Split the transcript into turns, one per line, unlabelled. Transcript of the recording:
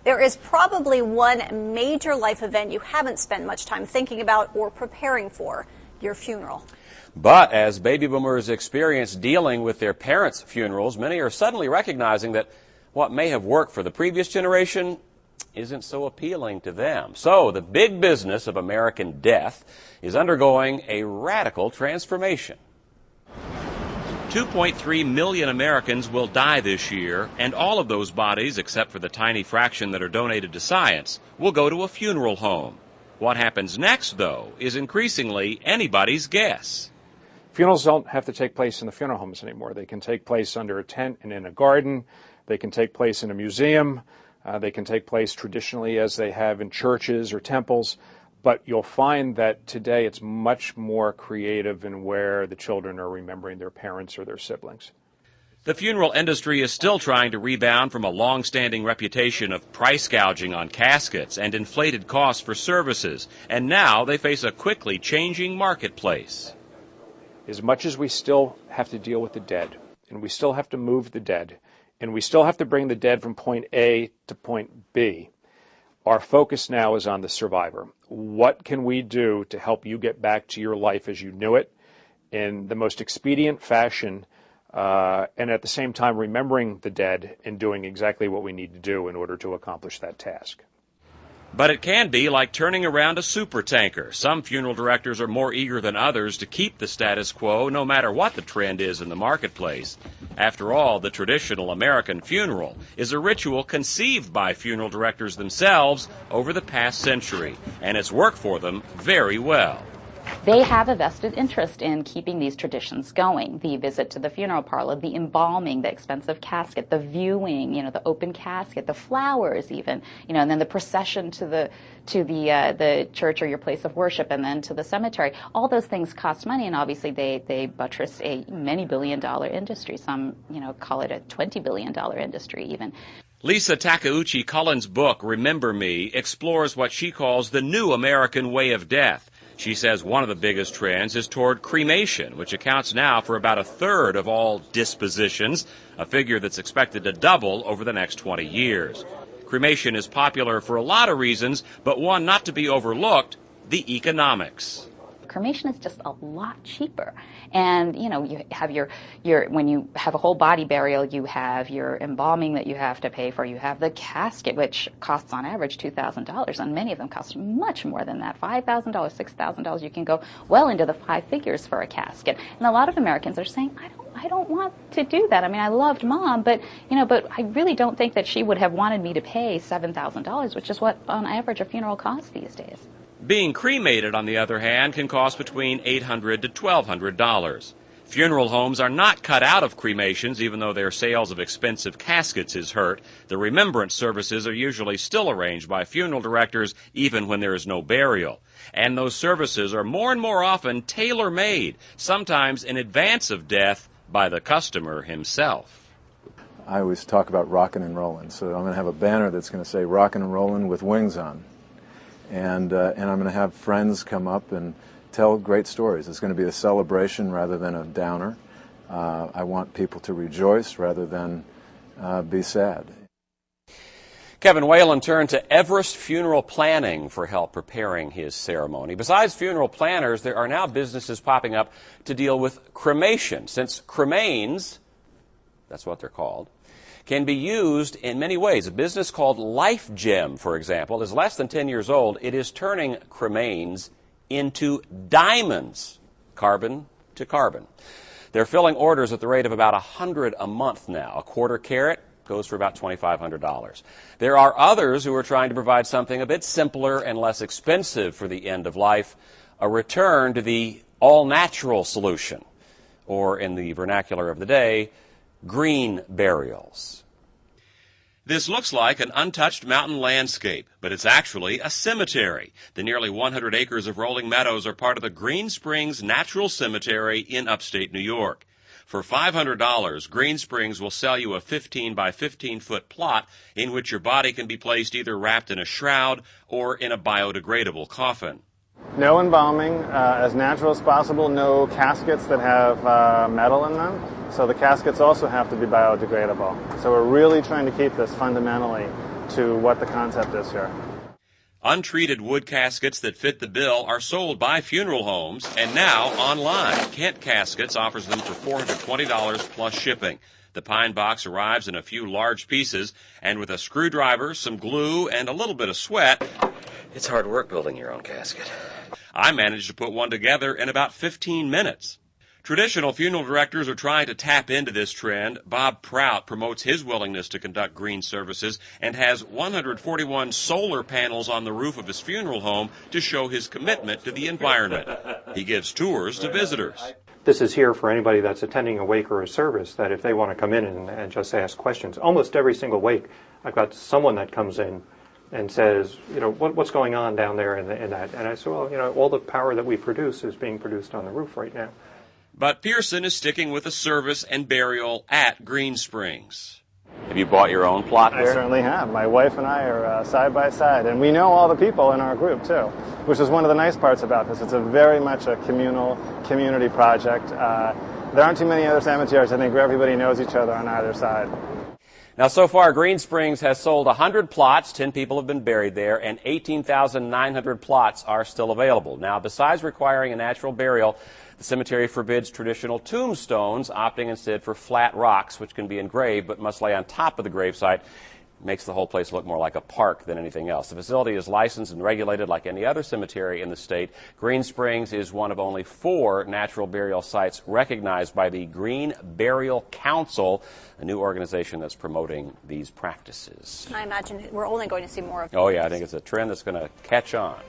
There is probably one major life event you haven't spent much time thinking about or preparing for: your funeral.
But as baby boomers experience dealing with their parents' funerals, many are suddenly recognizing that what may have worked for the previous generation isn't so appealing to them. So the big business of American death is undergoing a radical transformation. 2.3 million Americans will die this year, and all of those bodies, except for the tiny fraction that are donated to science, will go to a funeral home. What happens next, though, is increasingly anybody's guess.
Funerals don't have to take place in the funeral homes anymore. They can take place under a tent and in a garden. They can take place in a museum. They can take place traditionally as they have in churches or temples. But you'll find that today it's much more creative in where the children are remembering their parents or their siblings.
The funeral industry is still trying to rebound from a long-standing reputation of price gouging on caskets and inflated costs for services, and now they face a quickly changing marketplace.
As much as we still have to deal with the dead, and we still have to move the dead, and we still have to bring the dead from point A to point B, our focus now is on the survivor. What can we do to help you get back to your life as you knew it in the most expedient fashion, and at the same time remembering the dead and doing exactly what we need to do in order to accomplish that task?
But it can be like turning around a supertanker. Some funeral directors are more eager than others to keep the status quo, no matter what the trend is in the marketplace. After all, the traditional American funeral is a ritual conceived by funeral directors themselves over the past century, and it's worked for them very well.
They have a vested interest in keeping these traditions going. The visit to the funeral parlor, the embalming, the expensive casket, the viewing, the open casket, the flowers even, and then the procession to the church or your place of worship and then to the cemetery. All those things cost money, and obviously they buttress a many billion-dollar industry. Some, call it a $20 billion industry even.
Lisa Takeuchi Cullen's book, Remember Me, explores what she calls the new American way of death. She says one of the biggest trends is toward cremation, which accounts now for about a third of all dispositions, a figure that's expected to double over the next 20 years. Cremation is popular for a lot of reasons, but one not to be overlooked, the economics.
Cremation is just a lot cheaper. And, you have your when you have a whole body burial, you have your embalming that you have to pay for. You have the casket, which costs on average $2,000, and many of them cost much more than that, $5,000, $6,000. You can go well into the five figures for a casket. And a lot of Americans are saying, I don't want to do that. I mean, I loved Mom, but I really don't think that she would have wanted me to pay $7,000, which is what, on average, a funeral costs these days.
Being cremated, on the other hand, can cost between $800 to $1,200. Funeral homes are not cut out of cremations, even though their sales of expensive caskets is hurt. The remembrance services are usually still arranged by funeral directors, even when there is no burial. And those services are more and more often tailor-made, sometimes in advance of death, by the customer himself.
I always talk about rockin' and rollin', so I'm going to have a banner that's going to say rockin' and rollin' with wings on. And I'm going to have friends come up and tell great stories. It's going to be a celebration rather than a downer. I want people to rejoice rather than be sad.
Kevin Whalen turned to Everest Funeral Planning for help preparing his ceremony. Besides funeral planners, there are now businesses popping up to deal with cremation, since cremains, that's what they're called, can be used in many ways. A business called Life Gem, for example, is less than 10 years old. It is turning cremains into diamonds, carbon to carbon. They're filling orders at the rate of about 100 a month now. A quarter carat goes for about $2,500. There are others who are trying to provide something a bit simpler and less expensive for the end of life, a return to the all-natural solution, or in the vernacular of the day, green burials. This looks like an untouched mountain landscape, but it's actually a cemetery. The nearly 100 acres of rolling meadows are part of the Green Springs Natural Cemetery in upstate New York. For $500, Green Springs will sell you a 15 by 15 foot plot in which your body can be placed either wrapped in a shroud or in a biodegradable coffin.
No embalming, as natural as possible, no caskets that have metal in them. So the caskets also have to be biodegradable. So we're really trying to keep this fundamentally to what the concept is here.
Untreated wood caskets that fit the bill are sold by funeral homes and now online. Kent Caskets offers them for $420 plus shipping. The pine box arrives in a few large pieces, and with a screwdriver, some glue, and a little bit of sweat, it's hard work building your own casket. I managed to put one together in about 15 minutes. Traditional funeral directors are trying to tap into this trend. Bob Prout promotes his willingness to conduct green services and has 141 solar panels on the roof of his funeral home to show his commitment to the environment. He gives tours to visitors.
This is here for anybody that's attending a wake or a service, that if they want to come in and just ask questions. Almost every single wake, I've got someone that comes in and says, you know, what's going on down there in that? And I said, well, you know, all the power that we produce is being produced on the roof right now.
But Pearson is sticking with a service and burial at Green Springs. Have you bought your own plot there?
I certainly have. My wife and I are side by side, and we know all the people in our group too, which is one of the nice parts about this. It's a very much a community project. There aren't too many other cemeteries, I think, where everybody knows each other on either side.
Now, so far, Green Springs has sold 100 plots. 10 people have been buried there, and 18,900 plots are still available. Now, besides requiring a natural burial, the cemetery forbids traditional tombstones, opting instead for flat rocks, which can be engraved but must lay on top of the gravesite. Makes the whole place look more like a park than anything else. The facility is licensed and regulated like any other cemetery in the state. Green Springs is one of only 4 natural burial sites recognized by the Green Burial Council, a new organization that's promoting these practices.
I imagine we're only going to see more of
Oh, yeah, I think it's a trend that's going to catch on.